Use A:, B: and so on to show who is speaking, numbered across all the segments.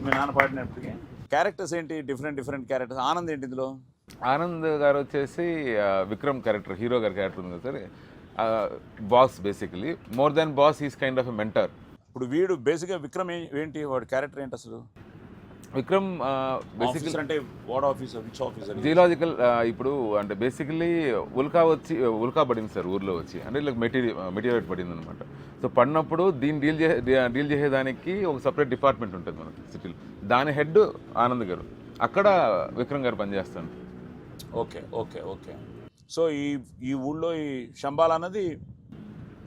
A: మీ నాన్న పాడినప్పటికీ క్యారెక్టర్స్ ఏంటి? Different characters. ఆనంద్ ఏంటి ఇందులో?
B: ఆనంద్ గారు వచ్చేసి విక్రమ్ క్యారెక్టర్, హీరో గారి క్యారెక్టర్ ఉంది sir. Boss, basically more than boss, is kind of a mentor.
A: ఇప్పుడు వీడు బేసిక్గా విక్రమ్ ఏంటి, వాడి క్యారెక్టర్ ఏంటి అసలు?
B: విక్రమ్ బేసికలీ
A: అంటే what officer, which officer?
B: Geological. ఇప్పుడు అంటే బేసికలీ ఉల్కా పడింది సార్ ఊర్లో వచ్చి, అంటే ఇలా మెటీరియల్ పడింది అనమాట. సో పడినప్పుడు దీన్ని డీల్ చేసేదానికి ఒక సపరేట్ డిపార్ట్మెంట్ ఉంటుంది మనకి సిటీలో. దాని హెడ్ ఆనంద్ గారు, అక్కడ విక్రమ్ గారు పనిచేస్తాను.
A: ఓకే. సో ఈ ఊళ్ళో ఈ శంబాల అన్నది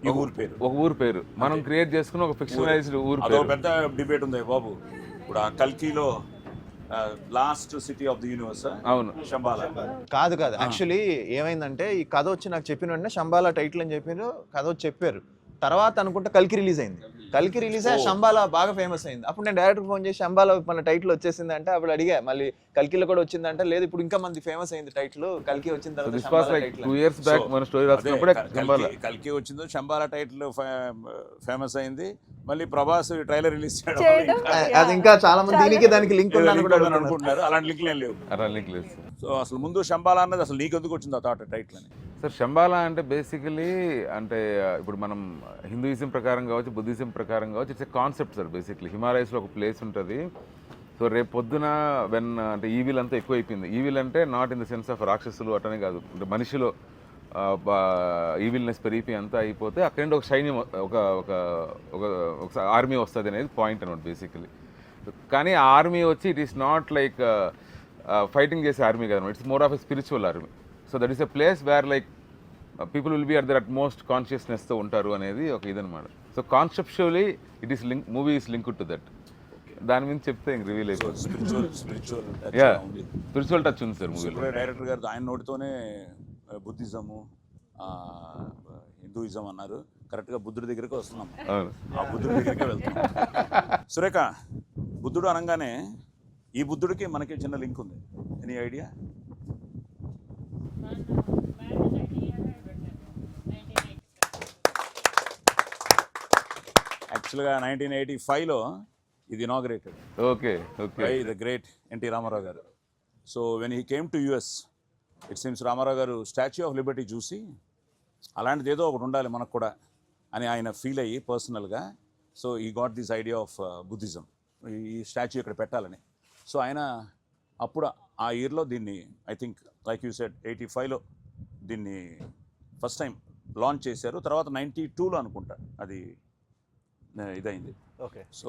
A: ఈ ఊరు పేరు,
B: ఒక ఊరు పేరు మనం క్రియేట్ చేసుకున్న ఒక ఫిక్షనలైజ్డ్ ఊరు పేరు.
A: పెద్ద డిబేట్ ఉంది బాబు. ఇప్పుడు ఆ కల్కిలో last city of the universe. అవును, శంబాల
C: కాదు. యాక్చువల్లీ ఏమైందంటే ఈ కథ వచ్చి నాకు చెప్పిన వెంటనే శంబాల టైటిల్ అని చెప్పారు, కథ వచ్చి చెప్పారు. తర్వాత అనుకుంటే కల్కి రిలీజ్ అయింది. కల్కి రిలీజ్ అయ్యి శంబాల బాగా ఫేమస్ అయింది. అప్పుడు నేను డైరెక్టర్ ఫోన్ చేసి శంబాల మన టైటిల్ వచ్చేసింది అంటే, అప్పుడు అడిగా మళ్ళీ కల్కిలో కూడా వచ్చిందంటే, లేదు ఇప్పుడు ఇంకా మంది ఫేమస్ అయింది టైటిల్, కల్కి వచ్చిన తర్వాత.
B: 2 years back మన స్టోరీ రాసినప్పుడే
A: కల్కి వచ్చిందో శంబాల టైటిల్ ఫేమస్ అయింది. మళ్ళీ ప్రభాస్ ట్రైలర్ రిలీజ్ చేయడం,
C: అది ఇంకా చాలా మంది దీనికి దానికి లింక్ ఉందని కూడా
A: అనుకుంటున్నారు. అలాంటి లింక్లు ఏం లేవు.
B: లింక్ లేదు.
A: సో అసలు ముందు శంబాల అన్నది అసలు నీకు ఎందుకు వచ్చింది ఆ థాట్ టైటిల్ అని?
B: సార్ శంబాల అంటే బేసికలీ అంటే ఇప్పుడు మనం హిందూయిజం ప్రకారం కావచ్చు, బుద్ధిజం ప్రకారం కావచ్చు, it's a concept sir. Basically హిమాలయస్లో ఒక ప్లేస్ ఉంటుంది. సో రేపు పొద్దున అంటే ఈవిల్ అంతా ఎక్కువైపోయింది. ఈవిల్ అంటే not in the sense of రాక్షసులు అటనే కాదు, అంటే మనిషిలో ఈవిల్నెస్ పెరిగిపోయి అంతా అయిపోతే అక్కడి నుండి ఒక సైన్యం, ఒక ఆర్మీ వస్తుంది అనేది పాయింట్ అనమాట బేసికలీ. కానీ ఆ ఆర్మీ వచ్చి it is not like fighting చేసే ఆర్మీ కదా, it's more of a spiritual army. So that is a place where like people will be at there at most కాన్షియస్నెస్తో ఉంటారు అనేది ఒక ఇదనమాట. So conceptually it is link, movie is link to that. దాని మీద చెప్తే ఇంక రివీల్ అయిపోతుంది. స్పిరిచువల్ టచ్ ఉంది సార్ మూవీలో.
A: డైరెక్టర్ గారు ఆయన నోటితోనే బుద్ధిజము, హిందూయిజం అన్నారు. కరెక్ట్గా బుద్ధుడి దగ్గరికి వస్తున్నాం, ఆ బుద్ధుడి దగ్గరికి వెళ్తున్నాం. సురేఖ, బుద్ధుడు అనగానే ఈ బుద్ధుడికి మనకి చిన్న లింక్ ఉంది. Any idea? యాక్చువల్గా 1985లో ఇది inaugurated.
B: Okay
A: by the great NT Rama Rao గారు. So when he came to US, it seems Rama Rao గారు స్టాచ్యూ ఆఫ్ లిబర్టీ చూసి అలాంటిది ఏదో ఒకటి ఉండాలి మనకు కూడా అని ఆయన ఫీల్ అయ్యి పర్సనల్గా, so he got this idea of Buddhism, ఈ స్టాచ్యూ ఇక్కడ పెట్టాలని. సో ఆయన అప్పుడు ఆ ఇయర్లో దీన్ని, I think like you said 85లో దీన్ని ఫస్ట్ టైం లాంచ్ చేశారు. తర్వాత 92లో అనుకుంటా అది ఇదైంది.
C: ఓకే.
A: సో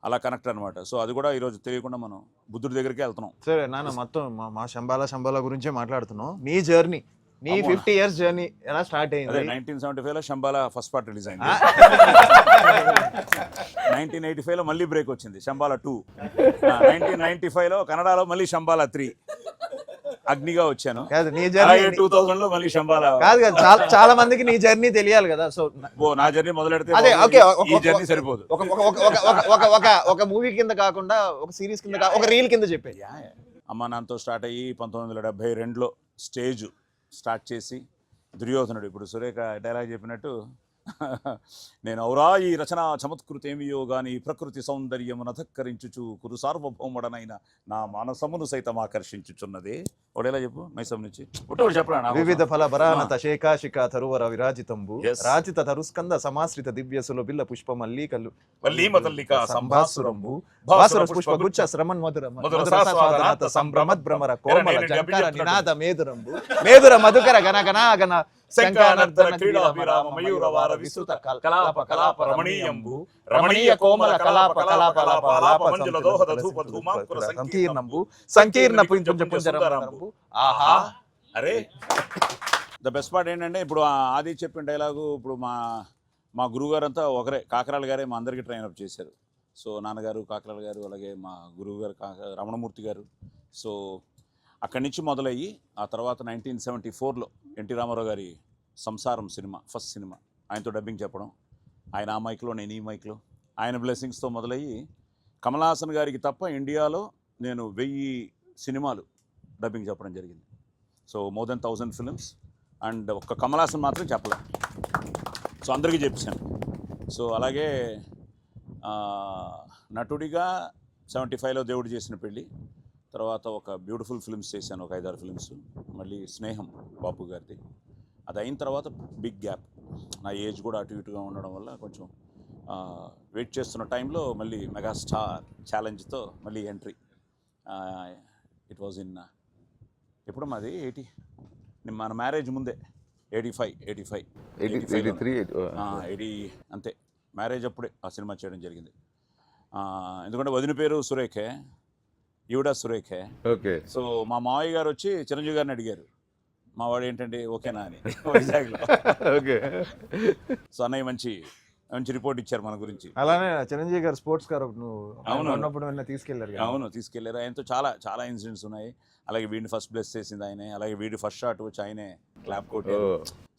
A: అలా కనెక్ట్ అనమాట. సో అది కూడా ఈరోజు తెలియకుండా మనం బుద్ధుడి దగ్గరికి వెళ్తున్నాం.
C: సరే నాన్న, మొత్తం మా శంబాల గురించే మాట్లాడుతున్నాం. నీ జర్నీ, నీ 50 years జర్నీ ఎలా స్టార్ట్ అయింది?
A: 1975లో శంబాల ఫస్ట్ పార్ట్ రిలీజ్ అయింది. 1985లో మళ్ళీ బ్రేక్ వచ్చింది, శంబాల 2. 1995లో కన్నడలో మళ్ళీ శంబాల 3 అగ్నిగా వచ్చాను.
C: నీ జర్నీ
A: 2000లో మళ్ళీ శంబాల.
C: కాదు, చాలా మందికి నీ జర్నీ తెలియాలి కదా. సో
A: నా జర్నీ మొదలెడితే ఈ జర్నీ సరిపోదు.
C: ఒక మూవీ కింద కాకుండా, ఒక సిరీస్ కింద, ఒక రీల్ కింద చెప్పేది.
A: అమ్మ నాన్నతో స్టార్ట్ అయ్యి 1972లో స్టేజ్ స్టార్ట్ చేసి దుర్యోధనుడు, ఇప్పుడు సురేఖ డైలాగ్ చెప్పినట్టు, నేను ఔరా ఈ రచన చమత్కృతేమియో గాని ప్రకృతి సౌందర్యము నధక్కరించుచు కురు సార్వభౌముడనైన నా మానసమును సైతం ఆకర్షించుచున్నది. ఒకటేలా చెప్పు మైసం నుంచి చెప్పరా.
C: వివిధ ఫల భరానత శేఖాశిఖ తరువర విరాజితంబు రాజిత తరుస్కంద సమాశ్రిత దివ్య సులభిల్ల పుష్ప మల్లికలు
A: మల్లిక సంభాసురంబు
C: భాసుర పుష్ప గుచ్చ శ్రమన్ మధుర మధుర సంభ్రమద్ భ్రమర కోమల జంకర నినాద మేదురంబు మేదుర మధుకర గణ గణ
A: శంఖానర్దన క్రీడా విరామ మయూర వార విస్తృత కలాప కలాప రమణీయంబు రమణీయ కోమల కలాప కలాప కలాప మంజుల దోహద ధూప ధూమాంకుర
C: సంకీర్ణంబు సంకీర్ణ పుంజ పుంజరంబు. ఆహా.
A: అరే ద బెస్ట్ పార్ట్ ఏంటంటే, ఇప్పుడు ఆది చెప్పిన డైలాగు, ఇప్పుడు మా గురువుగారు అంతా ఒకరే, కాకరాల గారే మా అందరికీ ట్రైనప్ చేశారు. సో నాన్నగారు కాకరాల గారు, అలాగే మా గురువు గారు రమణమూర్తి గారు. సో అక్కడి నుంచి మొదలయ్యి ఆ తర్వాత 1974లో ఎన్టీ రామారావు గారి సంసారం సినిమా, ఫస్ట్ సినిమా, ఆయనతో డబ్బింగ్ చెప్పడం, ఆయన ఆ మైక్లో నేను ఈ మైక్లో, ఆయన బ్లెస్సింగ్స్తో మొదలయ్యి కమల్ హాసన్ గారికి తప్ప ఇండియాలో నేను 1000 సినిమాలు డబ్బింగ్ చెప్పడం జరిగింది. So more than 1000 films. And ఒక్క కమల్ హాసన్ మాత్రం చెప్పలే, సో అందరికీ చెప్పాను. సో అలాగే నటుడిగా 75లో దేవుడు చేసిన పెళ్ళి, తర్వాత ఒక బ్యూటిఫుల్ ఫిల్మ్స్ చేశాను, ఒక 5-6 ఫిల్మ్స్. మళ్ళీ స్నేహం బాపు గారిది. అది అయిన తర్వాత బిగ్ గ్యాప్. నా ఏజ్ కూడా అటు ఇటుగా ఉండడం వల్ల కొంచెం వెయిట్ చేస్తున్న టైంలో మళ్ళీ మెగాస్టార్ ఛాలెంజ్తో మళ్ళీ ఎంట్రీ. ఇట్ వాజ్ ఇన్ ఎప్పుడు మాది 80 మన మ్యారేజ్ ముందే 85
B: 83
A: 80 అంతే. మ్యారేజ్ అప్పుడే ఆ సినిమా చేయడం జరిగింది. ఎందుకంటే వదిన పేరు సురేఖే, ఈవిడ సురేఖే.
B: ఓకే.
A: సో మా మావయ్య గారు వచ్చి చిరంజీవి గారిని అడిగారు, మా వాడు ఏంటండి ఓకేనా అని వైజాగ్లో.
B: ఓకే.
A: సో అన్నయ్య మంచి మంచి రిపోర్ట్ ఇచ్చారు మన గురించి.
C: అలానే చిరంజీవి గారు స్పోర్ట్స్ కార్ నువ్వు
A: అవును.
C: ఉన్నప్పుడు తీసుకెళ్లారు కదా.
A: అవును, తీసుకెళ్లారు. ఆయనతో చాలా చాలా ఇన్సిడెంట్స్ ఉన్నాయి. అలాగే వీడిని ఫస్ట్ బ్లెస్ చేసింది ఆయనే, అలాగే వీడి ఫస్ట్ షాట్ వచ్చి ఆయనే క్లాప్ కొట్టారు.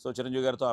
A: సో చిరంజీవి గారితో